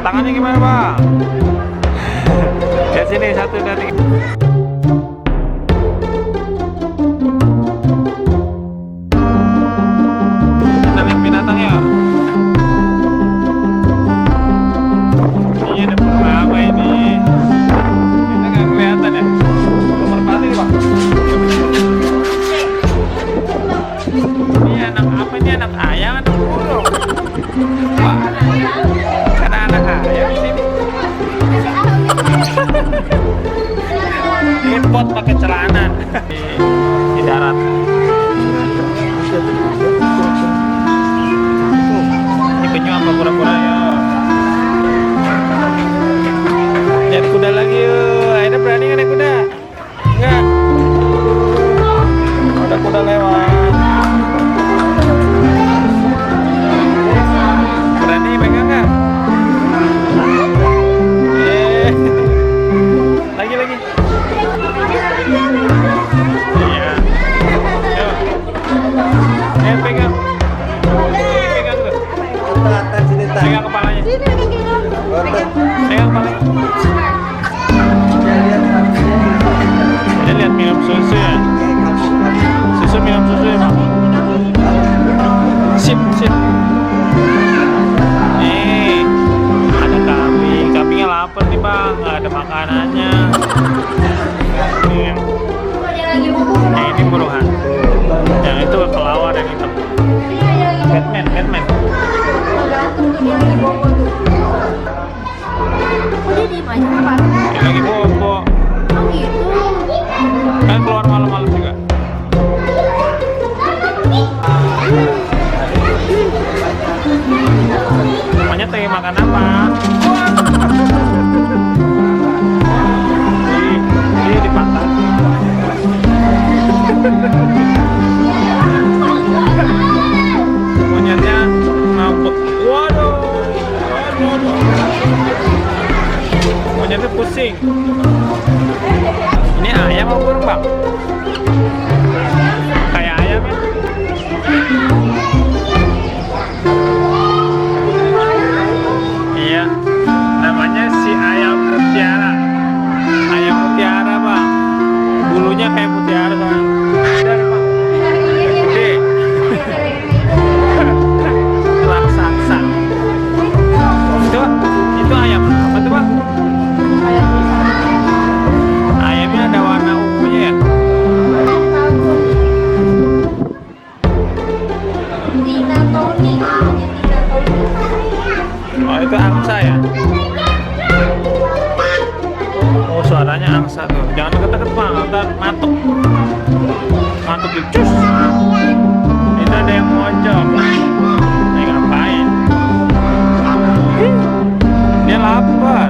Tangannya gimana bang? Lihat sini, 1, 2, 3. Kita lihat binatang ya. Ini ada berapa ini? Ini nggak kelihatan ya. Merpati nih bang. Ini anak apa, ini anak ayam atau burung? Wah, karena anak ayam ini. Ini pot pakai celana di darat. Ini penyu apa pura-pura ya? Lihat kuda lagi yuk. Aida berani nggak naik kuda? Enggak. Ada kuda lewat. Berani pegang nggak? Lagi. Iya. Yuk. Pegang. Pegang tuh. Pegang kepalanya. Pegang kepalanya. Dia lihat minum susu ya. Minum susu ya bang. Sip. Nih, ada kambing. Kambingnya lapar nih bang. Nggak ada makanannya. Nih. Nah, ini burung hantu. Yang itu kelawar yang hitam. Batman. Ini lagi bobo. Kan keluar malam-malam juga. Monyet lagi makan apa? Di pantai. Monyetnya ngambek. Waduh. Monyetnya pusing. Ini ayam apa burung bang? Kayak ayam ya? Iya, namanya si ayam mutiara. Ayam mutiara bang. Bulunya kayak mutiara bang. Gede. Raksasa. Itu ayam apa tuh bang? Ayamnya ada warna ungunya ya? Oh itu angsa ya? Oh suaranya angsa tuh. Jangan deket-deket bang, ntar matuk di cus. Itu ada yang mojok. Ini ngapain? Dia lapar.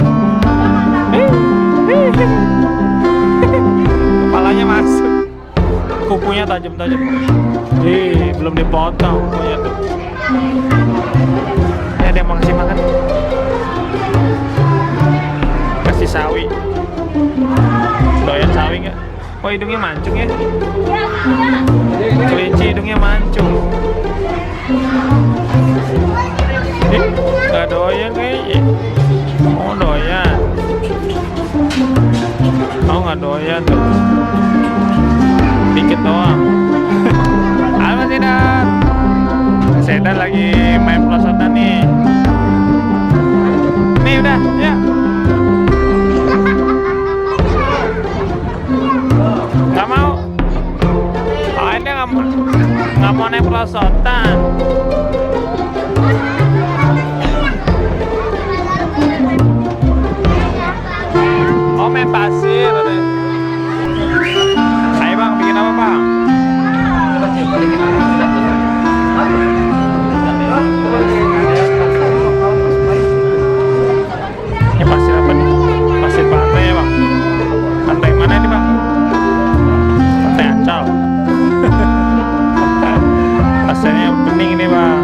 Kepalanya masuk. Kukunya tajam-tajam. Belum dipotong kukunya tuh. Ini ada yang mau kasih makan. Kasih sawi. Doyan sawi nggak? Oh hidungnya mancung ya? Kelinci hidungnya mancung. Nggak doyan kayaknya. Oh doyan. Oh nggak doyan tuh. Dikit doang. Halo Sedan. Sedan lagi main pelosotan nih. Nih udah, ya. Gak mau. Oh ini nggak mau naik pelosotan. Oh main pasir. Ayo bang, bikin apa bang? Ini pasir apa nih? Pasir pantai ya bang? Pantai mana ini bang? Pantai Ancol. Pasirnya bening ini bang.